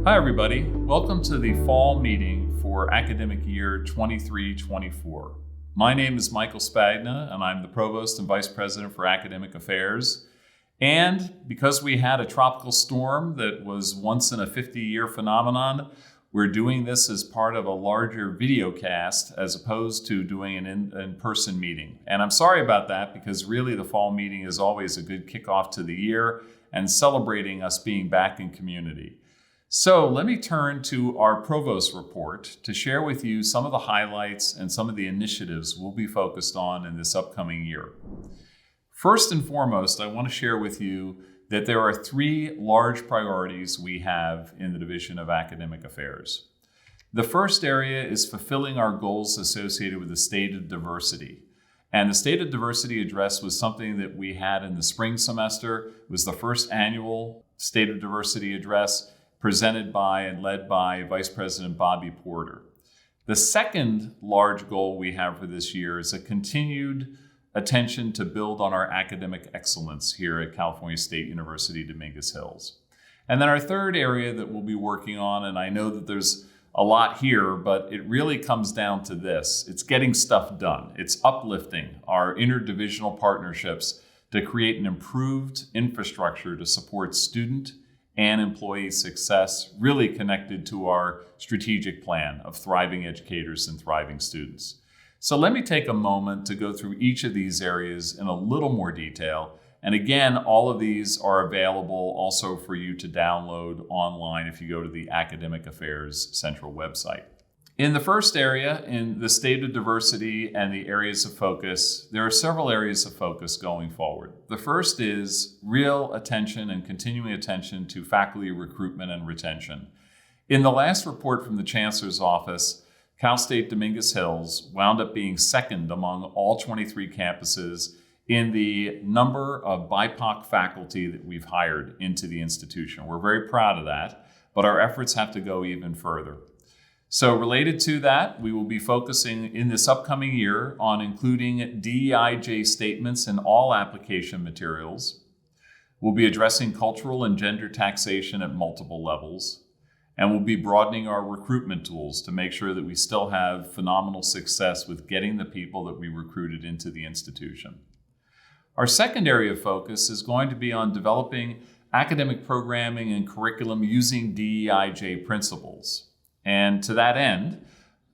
Hi, everybody. Welcome to the fall meeting for academic year 23-24. My name is Michael Spagna, and I'm the Provost and Vice President for Academic Affairs. And because we had a tropical storm that was once in a 50-year phenomenon, we're doing this as part of a larger video cast as opposed to doing an in-person meeting. And I'm sorry about that because really the fall meeting is always a good kickoff to the year and celebrating us being back in community. So let me turn to our Provost report to share with you some of the highlights and some of the initiatives we'll be focused on in this upcoming year. First and foremost, I want to share with you that there are three large priorities we have in the Division of Academic Affairs. The first area is fulfilling our goals associated with the State of Diversity. And the State of Diversity address was something that we had in the spring semester. It was the first annual State of Diversity address presented by and led by Vice President Bobby Porter. The second large goal we have for this year is a continued attention to build on our academic excellence here at California State University, Dominguez Hills. And then our third area that we'll be working on, and I know that there's a lot here, but it really comes down to this. It's getting stuff done. It's uplifting our interdivisional partnerships to create an improved infrastructure to support student and employee success, really connected to our strategic plan of thriving educators and thriving students. So let me take a moment to go through each of these areas in a little more detail. And again, all of these are available also for you to download online if you go to the Academic Affairs Central website. In the first area, in the State of Diversity and the areas of focus, there are several areas of focus going forward. The first is real attention and continuing attention to faculty recruitment and retention. In the last report from the Chancellor's Office, Cal State Dominguez Hills wound up being second among all 23 campuses in the number of BIPOC faculty that we've hired into the institution. We're very proud of that, but our efforts have to go even further. So related to that, we will be focusing in this upcoming year on including DEIJ statements in all application materials. We'll be addressing cultural and gender taxation at multiple levels. And we'll be broadening our recruitment tools to make sure that we still have phenomenal success with getting the people that we recruited into the institution. Our second area of focus is going to be on developing academic programming and curriculum using DEIJ principles. And to that end,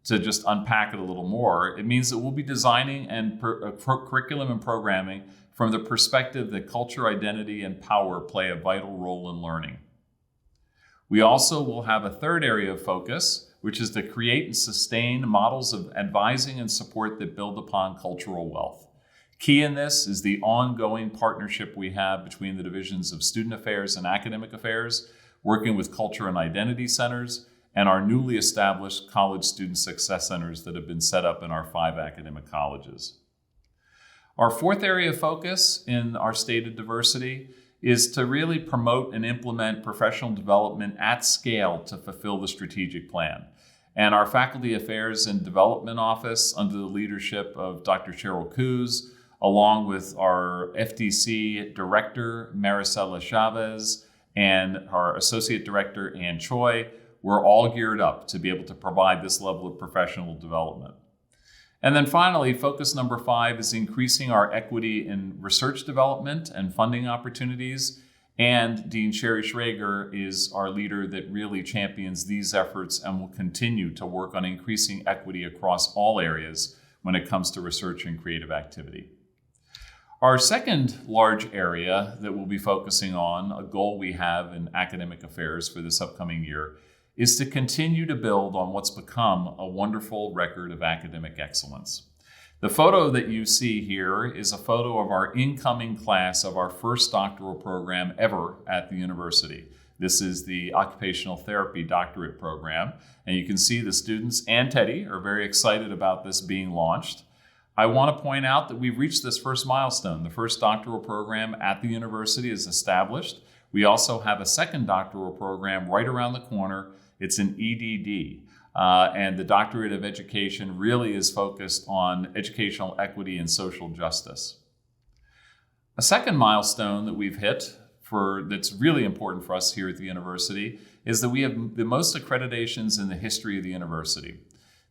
to just unpack it a little more, it means that we'll be designing curriculum and programming from the perspective that culture, identity, and power play a vital role in learning. We also will have a third area of focus, which is to create and sustain models of advising and support that build upon cultural wealth. Key in this is the ongoing partnership we have between the divisions of Student Affairs and Academic Affairs, working with culture and identity centers, and our newly established college student success centers that have been set up in our 5 academic colleges. Our fourth area of focus in our State of Diversity is to really promote and implement professional development at scale to fulfill the strategic plan. And our Faculty Affairs and Development Office, under the leadership of Dr. Cheryl Coos, along with our FDC Director, Maricela Chavez, and our Associate Director, Ann Choi, we're all geared up to be able to provide this level of professional development. And then finally, focus number 5 is increasing our equity in research development and funding opportunities. And Dean Sherry Schrager is our leader that really champions these efforts and will continue to work on increasing equity across all areas when it comes to research and creative activity. Our second large area that we'll be focusing on, a goal we have in academic affairs for this upcoming year, is to continue to build on what's become a wonderful record of academic excellence. The photo that you see here is a photo of our incoming class of our first doctoral program ever at the university. This is the Occupational Therapy Doctorate Program, and you can see the students and Teddy are very excited about this being launched. I want to point out that we've reached this first milestone. The first doctoral program at the university is established. We also have a second doctoral program right around the corner. It's an EDD, and the Doctorate of Education really is focused on educational equity and social justice. A second milestone that we've hit that's really important for us here at the university is that we have the most accreditations in the history of the university.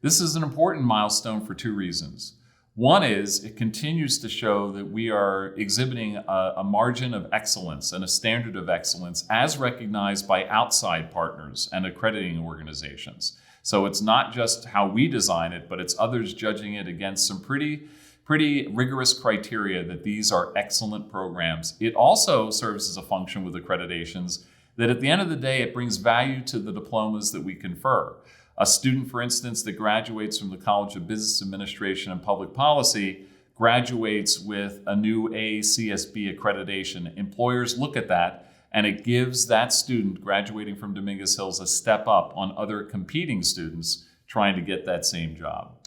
This is an important milestone for two reasons. One is it continues to show that we are exhibiting a margin of excellence and a standard of excellence as recognized by outside partners and accrediting organizations. So it's not just how we design it, but it's others judging it against some pretty rigorous criteria that these are excellent programs. It also serves as a function with accreditations that at the end of the day, it brings value to the diplomas that we confer. A student, for instance, that graduates from the College of Business Administration and Public Policy graduates with a new AACSB accreditation. Employers look at that, and it gives that student graduating from Dominguez Hills a step up on other competing students trying to get that same job.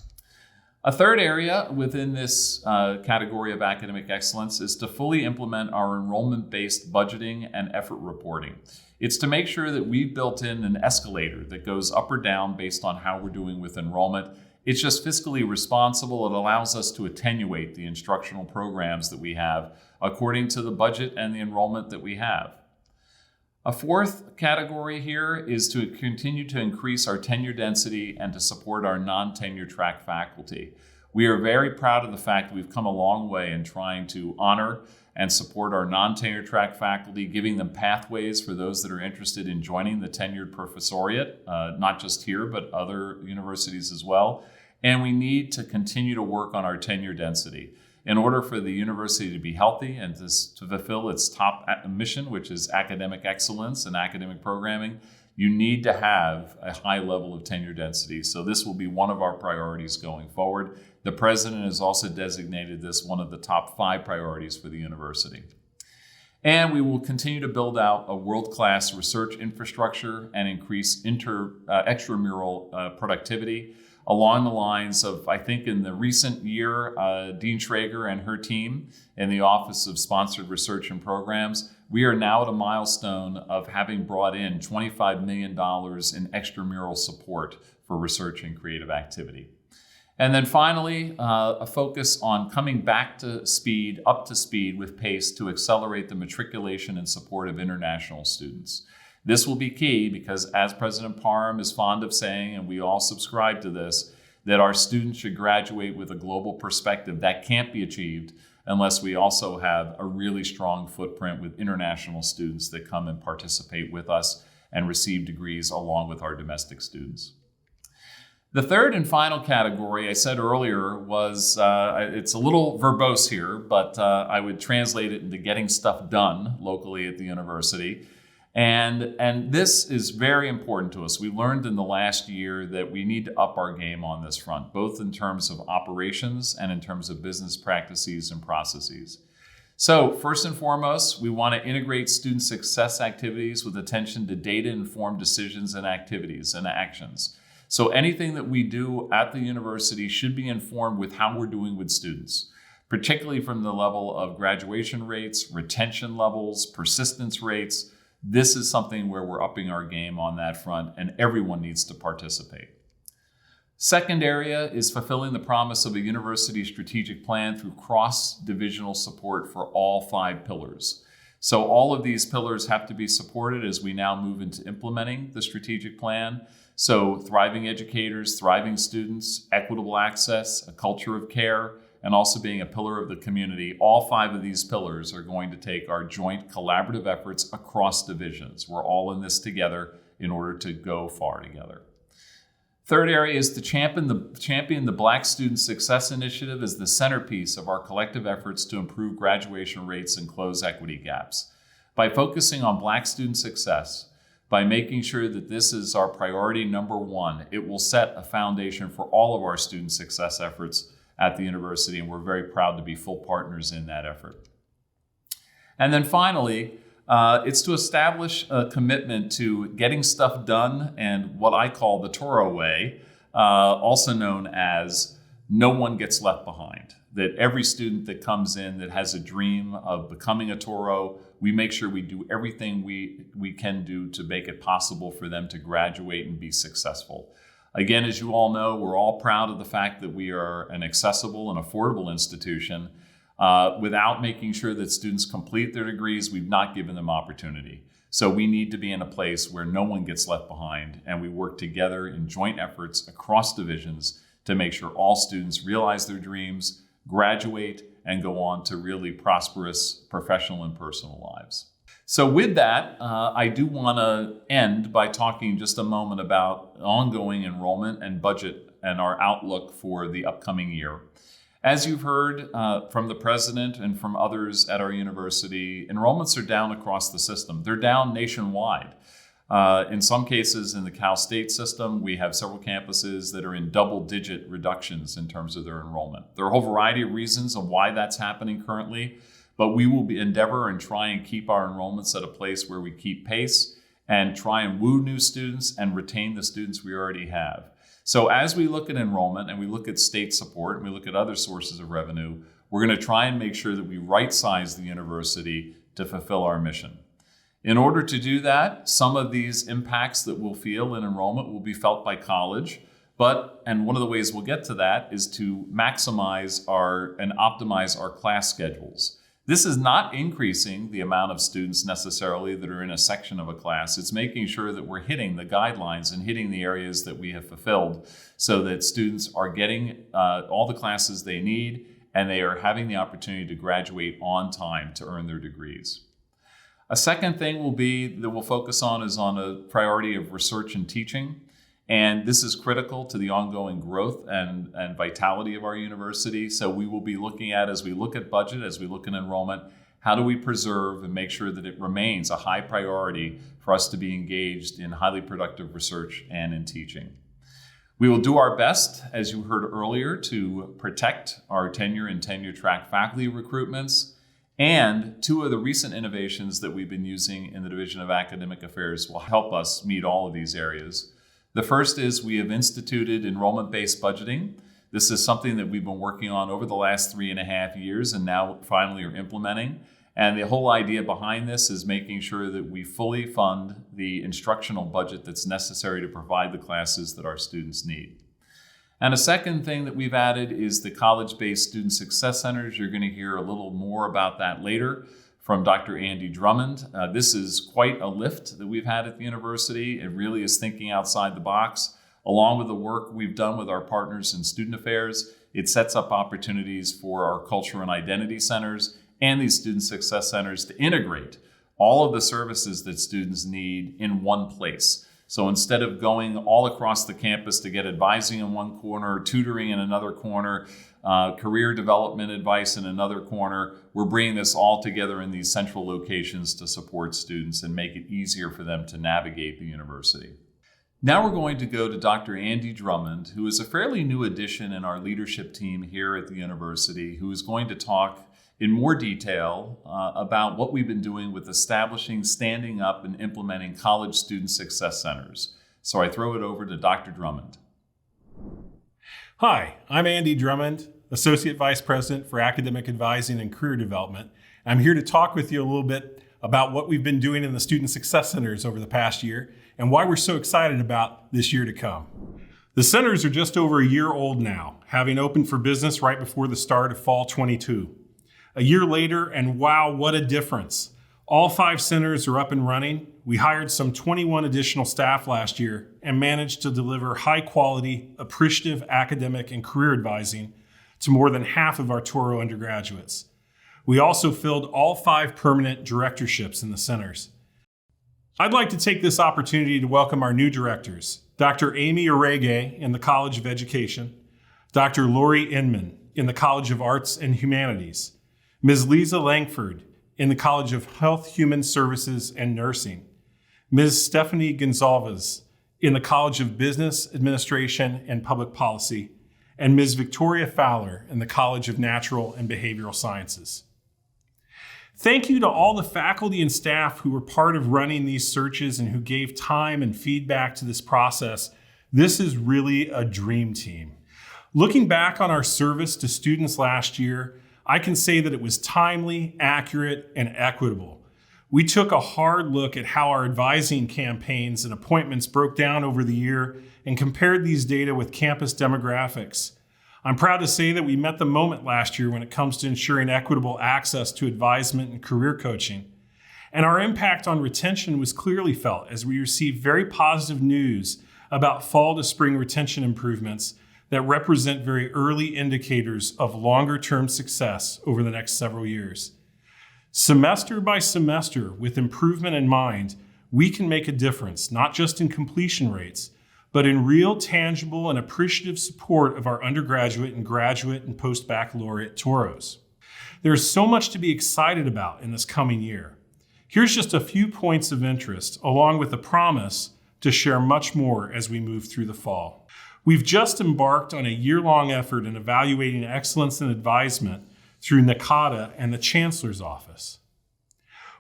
A third area within this category of academic excellence is to fully implement our enrollment-based budgeting and effort reporting. It's to make sure that we've built in an escalator that goes up or down based on how we're doing with enrollment. It's just fiscally responsible. It allows us to attenuate the instructional programs that we have according to the budget and the enrollment that we have. A fourth category here is to continue to increase our tenure density and to support our non-tenure track faculty. We are very proud of the fact that we've come a long way in trying to honor and support our non-tenure track faculty, giving them pathways for those that are interested in joining the tenured professoriate, not just here, but other universities as well. And we need to continue to work on our tenure density. In order for the university to be healthy and to fulfill its top mission, which is academic excellence and academic programming, you need to have a high level of tenure density. So this will be one of our priorities going forward. The president has also designated this one of the top 5 priorities for the university. And we will continue to build out a world-class research infrastructure and increase extramural productivity along the lines of, I think in the recent year, Dean Schrager and her team in the Office of Sponsored Research and Programs, we are now at a milestone of having brought in $25 million in extramural support for research and creative activity. And then finally, a focus on coming back to speed, up to speed with PACE to accelerate the matriculation and support of international students. This will be key because, as President Parham is fond of saying, and we all subscribe to this, that our students should graduate with a global perspective. That can't be achieved unless we also have a really strong footprint with international students that come and participate with us and receive degrees along with our domestic students. The third and final category I said earlier was, it's a little verbose here, but I would translate it into getting stuff done locally at the university. And this is very important to us. We learned in the last year that we need to up our game on this front, both in terms of operations and in terms of business practices and processes. So first and foremost, we want to integrate student success activities with attention to data-informed decisions and activities and actions. So anything that we do at the university should be informed with how we're doing with students, particularly from the level of graduation rates, retention levels, persistence rates. This is something where we're upping our game on that front, and everyone needs to participate. Second area is fulfilling the promise of a university strategic plan through cross-divisional support for all 5 pillars. So all of these pillars have to be supported as we now move into implementing the strategic plan. So thriving educators, thriving students, equitable access, a culture of care, and also being a pillar of the community. All 5 of these pillars are going to take our joint collaborative efforts across divisions. We're all in this together in order to go far together. Third area is to champion the Black Student Success Initiative as the centerpiece of our collective efforts to improve graduation rates and close equity gaps. By focusing on Black student success, by making sure that this is our priority number 1, it will set a foundation for all of our student success efforts at the university, and we're very proud to be full partners in that effort. And then finally, it's to establish a commitment to getting stuff done and what I call the Toro way, also known as no one gets left behind. That every student that comes in that has a dream of becoming a Toro, we make sure we do everything we can do to make it possible for them to graduate and be successful. Again, as you all know, we're all proud of the fact that we are an accessible and affordable institution. Without making sure that students complete their degrees, we've not given them opportunity. So we need to be in a place where no one gets left behind, and we work together in joint efforts across divisions to make sure all students realize their dreams, graduate, and go on to really prosperous professional and personal lives. So with that, I do want to end by talking just a moment about ongoing enrollment and budget and our outlook for the upcoming year. As you've heard from the president and from others at our university, enrollments are down across the system. They're down nationwide. In some cases in the Cal State system, we have several campuses that are in double-digit reductions in terms of their enrollment. There are a whole variety of reasons of why that's happening currently, but we will endeavor and try and keep our enrollments at a place where we keep pace and try and woo new students and retain the students we already have. So as we look at enrollment and we look at state support and we look at other sources of revenue, we're going to try and make sure that we right-size the university to fulfill our mission. In order to do that, some of these impacts that we'll feel in enrollment will be felt by college, and one of the ways we'll get to that is to maximize and optimize our class schedules. This is not increasing the amount of students necessarily that are in a section of a class. It's making sure that we're hitting the guidelines and hitting the areas that we have fulfilled so that students are getting all the classes they need and they are having the opportunity to graduate on time to earn their degrees. A second thing that we'll focus on is on a priority of research and teaching. And this is critical to the ongoing growth and vitality of our university. So we will be looking at, as we look at budget, as we look at enrollment, how do we preserve and make sure that it remains a high priority for us to be engaged in highly productive research and in teaching. We will do our best, as you heard earlier, to protect our tenure and tenure track faculty recruitments. And two of the recent innovations that we've been using in the Division of Academic Affairs will help us meet all of these areas. The first is we have instituted enrollment-based budgeting. This is something that we've been working on over the last 3.5 years and now finally are implementing. And the whole idea behind this is making sure that we fully fund the instructional budget that's necessary to provide the classes that our students need. And a second thing that we've added is the college-based student success centers. You're going to hear a little more about that later from Dr. Andy Drummond. This is quite a lift that we've had at the university. It really is thinking outside the box. Along with the work we've done with our partners in student affairs, it sets up opportunities for our culture and identity centers and these student success centers to integrate all of the services that students need in one place. So instead of going all across the campus to get advising in one corner, tutoring in another corner, career development advice in another corner, we're bringing this all together in these central locations to support students and make it easier for them to navigate the university. Now we're going to go to Dr. Andy Drummond, who is a fairly new addition in our leadership team here at the university, who is going to talk in more detail about what we've been doing with establishing, standing up, and implementing college student success centers. So I throw it over to Dr. Drummond. Hi, I'm Andy Drummond, Associate Vice President for Academic Advising and Career Development. I'm here to talk with you a little bit about what we've been doing in the Student Success Centers over the past year and why we're so excited about this year to come. The centers are just over a year old now, having opened for business right before the start of fall 22. A year later, and wow, what a difference. All 5 centers are up and running. We hired some 21 additional staff last year and managed to deliver high quality, appreciative academic and career advising to more than half of our Touro undergraduates. We also filled all 5 permanent directorships in the centers. I'd like to take this opportunity to welcome our new directors, Dr. Amy Orege in the College of Education, Dr. Lori Inman in the College of Arts and Humanities, Ms. Lisa Langford in the College of Health, Human Services, and Nursing, Ms. Stephanie Gonzalez in the College of Business Administration and Public Policy, and Ms. Victoria Fowler in the College of Natural and Behavioral Sciences. Thank you to all the faculty and staff who were part of running these searches and who gave time and feedback to this process. This is really a dream team. Looking back on our service to students last year, I can say that it was timely, accurate, and equitable. We took a hard look at how our advising campaigns and appointments broke down over the year and compared these data with campus demographics. I'm proud to say that we met the moment last year when it comes to ensuring equitable access to advisement and career coaching. And our impact on retention was clearly felt as we received very positive news about fall to spring retention improvements that represent very early indicators of longer-term success over the next several years. Semester by semester, with improvement in mind, we can make a difference, not just in completion rates, but in real, tangible, and appreciative support of our undergraduate and graduate and post-baccalaureate Toros. There's so much to be excited about in this coming year. Here's just a few points of interest, along with a promise to share much more as we move through the fall. We've just embarked on a year-long effort in evaluating excellence in advisement through NACADA and the Chancellor's Office.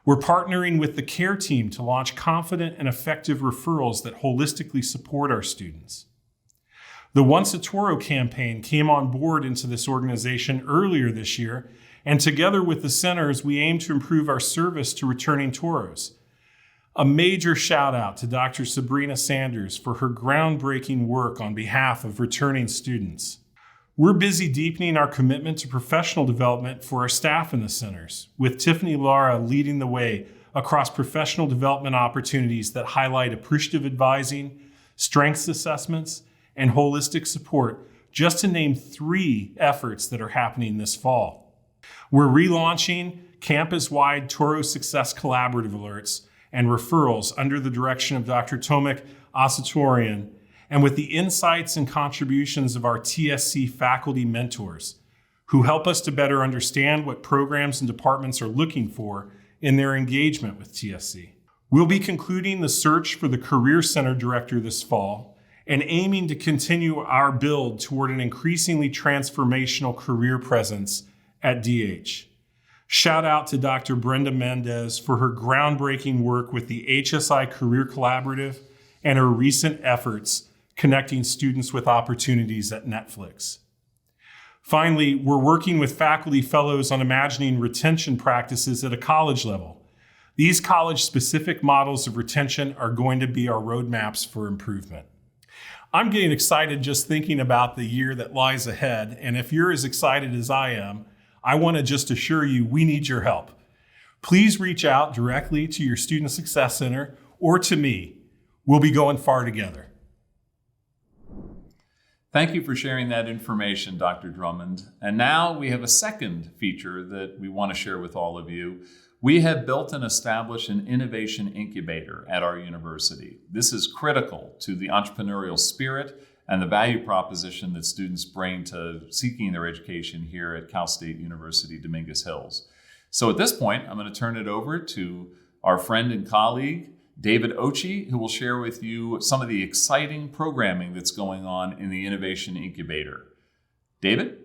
We're partnering with the CARE team to launch confident and effective referrals that holistically support our students. The Once a Toro campaign came on board into this organization earlier this year, and together with the centers, we aim to improve our service to returning Toros. A major shout out to Dr. Sabrina Sanders for her groundbreaking work on behalf of returning students. We're busy deepening our commitment to professional development for our staff in the centers, with Tiffany Lara leading the way across professional development opportunities that highlight appreciative advising, strengths assessments, and holistic support, just to name 3 efforts that are happening this fall. We're relaunching campus-wide Toro Success Collaborative alerts and referrals under the direction of Dr. Tomek Asatorian, and with the insights and contributions of our TSC faculty mentors, who help us to better understand what programs and departments are looking for in their engagement with TSC. We'll be concluding the search for the Career Center Director this fall and aiming to continue our build toward an increasingly transformational career presence at DH. Shout out to Dr. Brenda Mendez for her groundbreaking work with the HSI Career Collaborative and her recent efforts connecting students with opportunities at Netflix. Finally, we're working with faculty fellows on imagining retention practices at a college level. These college-specific models of retention are going to be our roadmaps for improvement. I'm getting excited just thinking about the year that lies ahead, and if you're as excited as I am, I want to just assure you we need your help. Please reach out directly to your Student Success Center or to me. We'll be going far together. Thank you for sharing that information, Dr. Drummond. And now we have a second feature that we want to share with all of you. We have built and established an innovation incubator at our university. This is critical to the entrepreneurial spirit and the value proposition that students bring to seeking their education here at Cal State University Dominguez Hills. So at this point, I'm going to turn it over to our friend and colleague, David Ochi, who will share with you some of the exciting programming that's going on in the Innovation Incubator. David?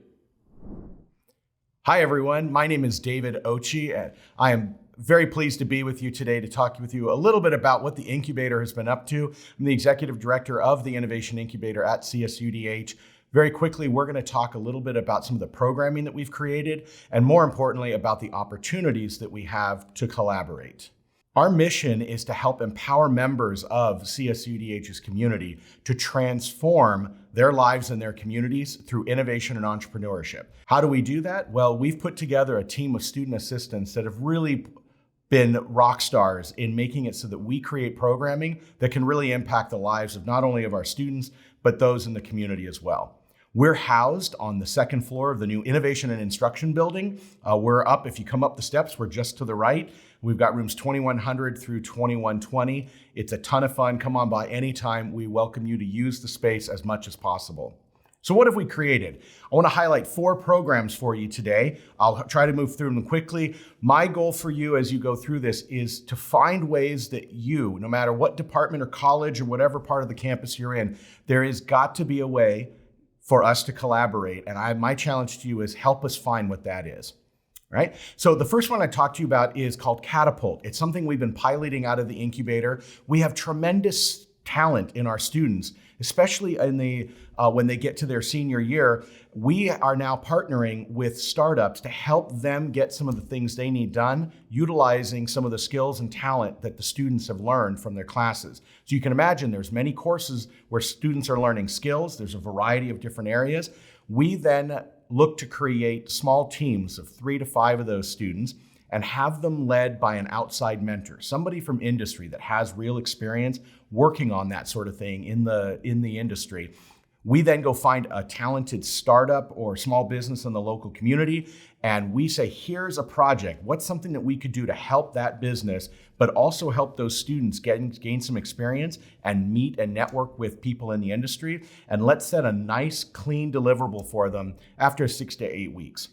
Hi, everyone. My name is David Ochi, and I am very pleased to be with you today to talk with you a little bit about what the incubator has been up to. I'm the executive director of the Innovation Incubator at CSUDH. Very quickly, we're going to talk a little bit about some of the programming that we've created, and more importantly, about the opportunities that we have to collaborate. Our mission is to help empower members of CSUDH's community to transform their lives and their communities through innovation and entrepreneurship. How do we do that? Well, we've put together a team of student assistants that have really been rock stars in making it so that we create programming that can really impact the lives of not only of our students, but those in the community as well. We're housed on the second floor of the new Innovation and Instruction building. We're up, if you come up the steps, we're just to the right. We've got rooms 2100 through 2120. It's a ton of fun. Come on by anytime. We welcome you to use the space as much as possible. So what have we created? I want to highlight 4 programs for you today. I'll try to move through them quickly. My goal for you as you go through this is to find ways that you, no matter what department or college or whatever part of the campus you're in, there has got to be a way for us to collaborate. And my challenge to you is help us find what that is. Right? So the first one I talked to you about is called Catapult. It's something we've been piloting out of the incubator. We have tremendous talent in our students, especially in the when they get to their senior year. We are now partnering with startups to help them get some of the things they need done, utilizing some of the skills and talent that the students have learned from their classes. So you can imagine there's many courses where students are learning skills. There's a variety of different areas. We then look to create small teams of 3 to 5 of those students and have them led by an outside mentor, somebody from industry that has real experience working on that sort of thing in the industry. We then go find a talented startup or small business in the local community, and we say, here's a project. What's something that we could do to help that business, but also help those students gain some experience and meet and network with people in the industry? And let's set a nice, clean deliverable for them after 6 to 8 weeks.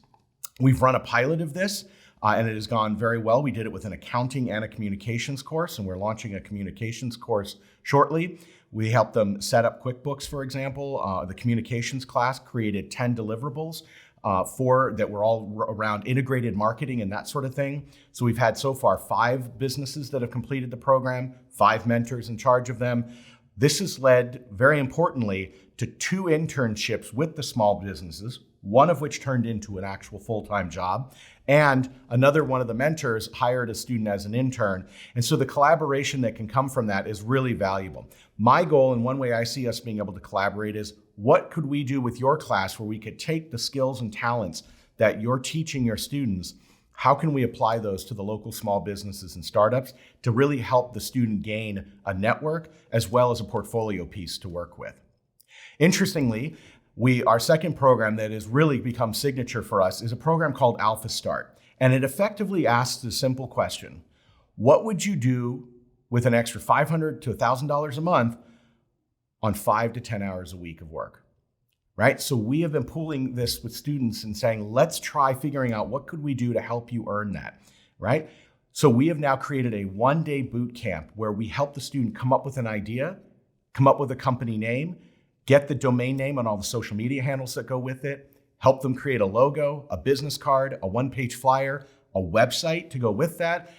We've run a pilot of this, and it has gone very well. We did it with an accounting and a communications course, and we're launching a communications course shortly. We helped them set up QuickBooks, for example. The communications class created 10 deliverables that were all around integrated marketing and that sort of thing. So we've had so far 5 businesses that have completed the program, 5 mentors in charge of them. This has led, very importantly, to 2 internships with the small businesses, one of which turned into an actual full-time job. And another one of the mentors hired a student as an intern. And so the collaboration that can come from that is really valuable. My goal, and one way I see us being able to collaborate, is what could we do with your class where we could take the skills and talents that you're teaching your students, how can we apply those to the local small businesses and startups to really help the student gain a network as well as a portfolio piece to work with? Interestingly, our second program that has really become signature for us is a program called Alpha Start. And it effectively asks a simple question: what would you do with an extra $500 to $1,000 a month on 5 to 10 hours a week of work? Right? So we have been pooling this with students and saying, let's try figuring out what could we do to help you earn that, right? So we have now created a 1-day boot camp where we help the student come up with an idea, come up with a company name, get the domain name and all the social media handles that go with it, help them create a logo, a business card, a 1-page flyer, a website to go with that,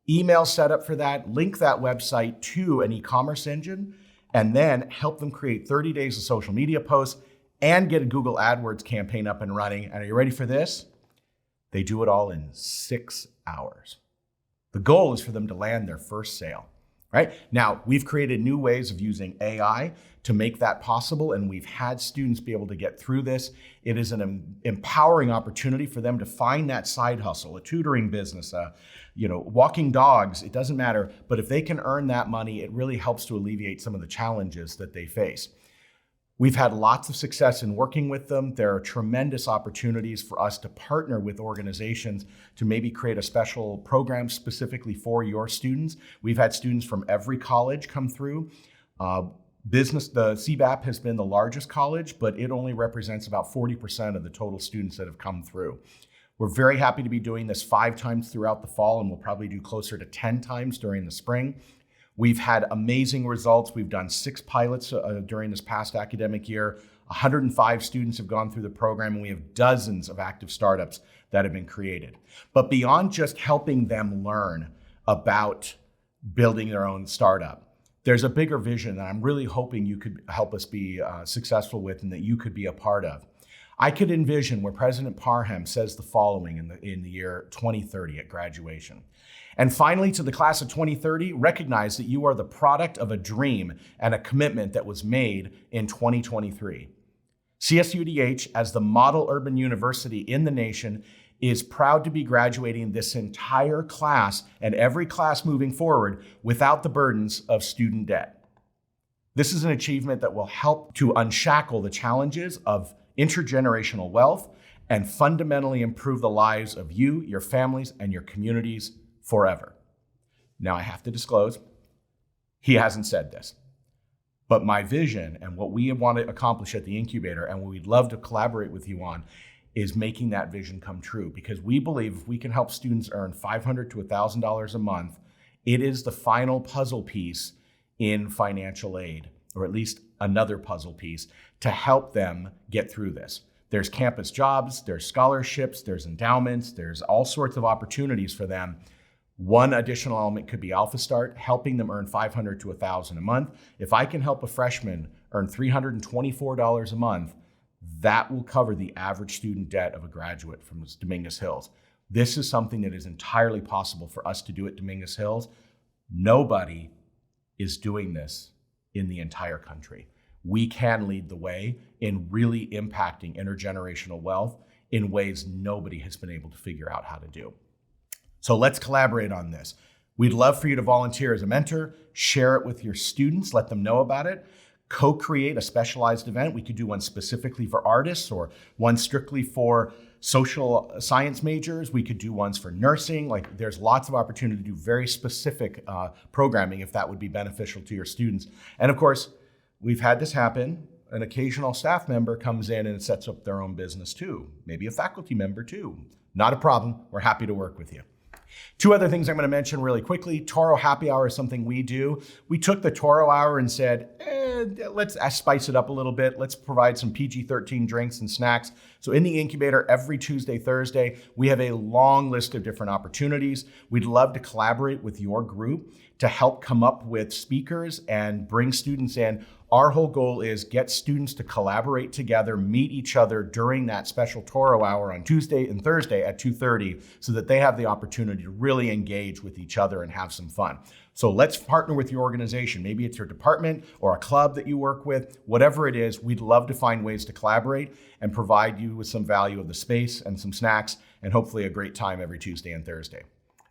email setup for that, link that website to an e-commerce engine, and then help them create 30 days of social media posts and get a Google AdWords campaign up and running. And are you ready for this? They do it all in 6 hours. The goal is for them to land their first sale. Right? Now, we've created new ways of using AI to make that possible, and we've had students be able to get through this. It is an empowering opportunity for them to find that side hustle, a tutoring business, walking dogs, it doesn't matter. But if they can earn that money, it really helps to alleviate some of the challenges that they face. We've had lots of success in working with them. There are tremendous opportunities for us to partner with organizations to maybe create a special program specifically for your students. We've had students from every college come through. The CBAP has been the largest college, but it only represents about 40% of the total students that have come through. We're very happy to be doing this 5 times throughout the fall, and we'll probably do closer to 10 times during the spring. We've had amazing results. We've done 6 pilots during this past academic year. 105 students have gone through the program, and we have dozens of active startups that have been created. But beyond just helping them learn about building their own startup, there's a bigger vision that I'm really hoping you could help us be successful with and that you could be a part of. I could envision where President Parham says the following in the year 2030 at graduation. And finally, to the class of 2030, recognize that you are the product of a dream and a commitment that was made in 2023. CSUDH, as the model urban university in the nation, is proud to be graduating this entire class and every class moving forward without the burdens of student debt. This is an achievement that will help to unshackle the challenges of intergenerational wealth and fundamentally improve the lives of you, your families, and your communities forever. Now, I have to disclose, he hasn't said this, but my vision and what we want to accomplish at the incubator and what we'd love to collaborate with you on is making that vision come true, because we believe if we can help students earn $500 to $1,000 a month, it is the final puzzle piece in financial aid, or at least another puzzle piece to help them get through this. There's campus jobs, there's scholarships, there's endowments, there's all sorts of opportunities for them. One additional element could be Alpha Start, helping them earn $500 to $1,000 a month. If I can help a freshman earn $324 a month, that will cover the average student debt of a graduate from Dominguez Hills. This is something that is entirely possible for us to do at Dominguez Hills. Nobody is doing this in the entire country. we can lead the way in really impacting intergenerational wealth in ways nobody has been able to figure out how to do. So let's collaborate on this. We'd love for you to volunteer as a mentor, share it with your students, let them know about it, co-create a specialized event. We could do one specifically for artists or one strictly for social science majors. We could do ones for nursing. Like, there's lots of opportunity to do very specific programming if that would be beneficial to your students. And of course, we've had this happen. An occasional staff member comes in and sets up their own business too. Maybe a faculty member too. Not a problem. We're happy to work with you. Two other things I'm going to mention really quickly. Toro Happy Hour is something we do. We took the Toro Hour and said, let's spice it up a little bit. Let's provide some PG-13 drinks and snacks. So in the incubator, every Tuesday, Thursday, we have a long list of different opportunities. We'd love to collaborate with your group to help come up with speakers and bring students in. Our whole goal is get students to collaborate together, meet each other during that special Toro Hour on Tuesday and Thursday at 2:30 so that they have the opportunity to really engage with each other and have some fun. So let's partner with your organization. Maybe it's your department or a club that you work with. Whatever it is, we'd love to find ways to collaborate and provide you with some value of the space and some snacks and hopefully a great time every Tuesday and Thursday.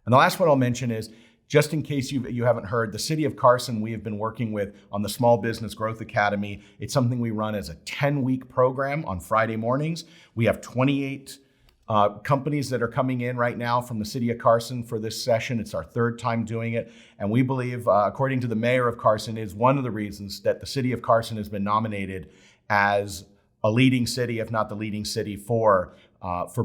And the last one I'll mention is, just in case you haven't heard, the City of Carson, we have been working with on the Small Business Growth Academy. It's something we run as a 10-week program on Friday mornings. We have 28 companies that are coming in right now from the City of Carson for this session. It's our third time doing it. And we believe, according to the mayor of Carson, is one of the reasons that the City of Carson has been nominated as a leading city, if not the leading city, for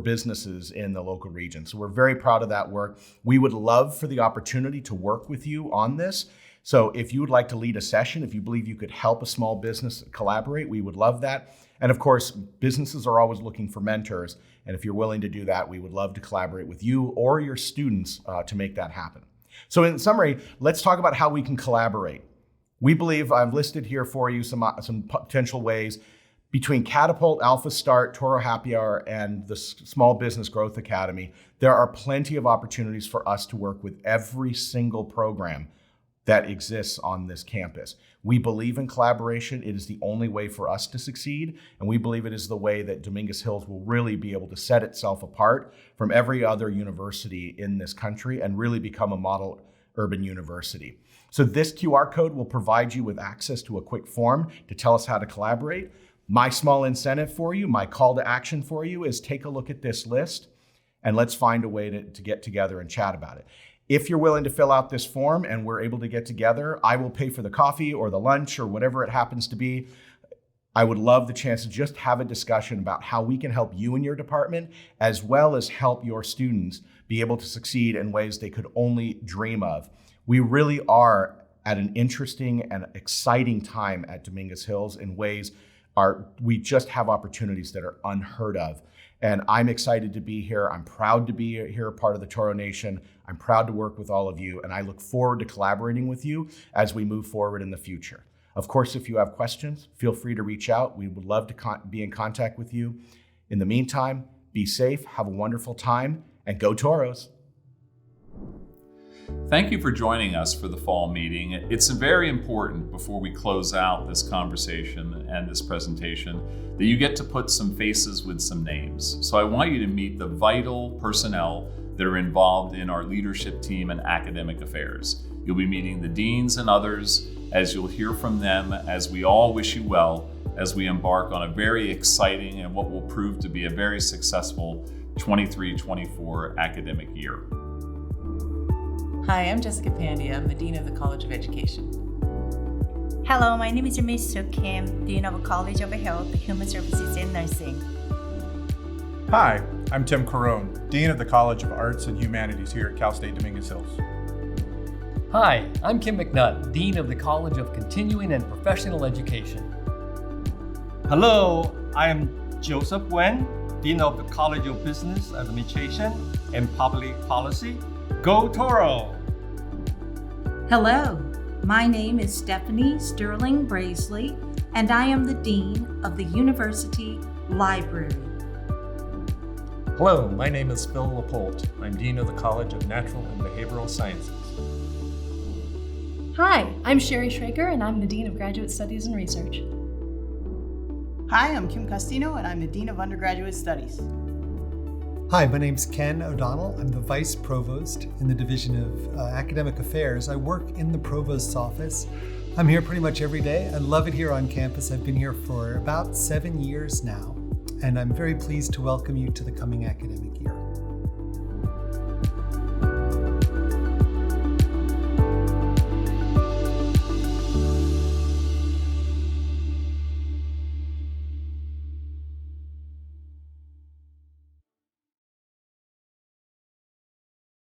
businesses in the local region. So we're very proud of that work. We would love for the opportunity to work with you on this. So if you would like to lead a session, if you believe you could help a small business collaborate, we would love that. And of course, businesses are always looking for mentors. And if you're willing to do that, we would love to collaborate with you or your students to make that happen. So in summary, let's talk about how we can collaborate. We believe I've listed here for you some potential ways. Between Catapult, Alpha Start, Toro Happy Hour, and the Small Business Growth Academy, there are plenty of opportunities for us to work with every single program that exists on this campus. We believe in collaboration. It is the only way for us to succeed, and we believe it is the way that Dominguez Hills will really be able to set itself apart from every other university in this country and really become a model urban university. So this QR code will provide you with access to a quick form to tell us how to collaborate. My small incentive for you, my call to action for you is take a look at this list and let's find a way to get together and chat about it. If you're willing to fill out this form and we're able to get together, I will pay for the coffee or the lunch or whatever it happens to be. I would love the chance to just have a discussion about how we can help you in your department, as well as help your students be able to succeed in ways they could only dream of. We really are at an interesting and exciting time at Dominguez Hills in ways we just have opportunities that are unheard of. And I'm excited to be here. I'm proud to be here, part of the Toro Nation. I'm proud to work with all of you, and I look forward to collaborating with you as we move forward in the future. Of course, if you have questions, feel free to reach out. We would love to be in contact with you. In the meantime, be safe, have a wonderful time, and go Toros. Thank you for joining us for the fall meeting. It's very important before we close out this conversation and this presentation that you get to put some faces with some names. So I want you to meet the vital personnel that are involved in our leadership team and academic affairs. You'll be meeting the deans and others as you'll hear from them as we all wish you well as we embark on a very exciting and what will prove to be a very successful 23-24 academic year. Hi, I'm Jessica Pandia. I'm the Dean of the College of Education. Hello, my name is Miss Soo Kim, Dean of College of Health, Human Services and Nursing. Hi, I'm Tim Carone, Dean of the College of Arts and Humanities here at Cal State Dominguez Hills. Hi, I'm Kim McNutt, Dean of the College of Continuing and Professional Education. Hello, I am Joseph Wen, Dean of the College of Business Administration and Public Policy. Go Toro! Hello, my name is Stephanie Sterling Brazeley, and I am the Dean of the University Library. Hello, my name is Phil LaPolte. I'm Dean of the College of Natural and Behavioral Sciences. Hi, I'm Sherry Schrager, and I'm the Dean of Graduate Studies and Research. Hi, I'm Kim Costino, and I'm the Dean of Undergraduate Studies. Hi, my name's Ken O'Donnell. I'm the Vice Provost in the Division of Academic Affairs. I work in the Provost's office. I'm here pretty much every day. I love it here on campus. I've been here for about 7 years now, and I'm very pleased to welcome you to the coming academic year.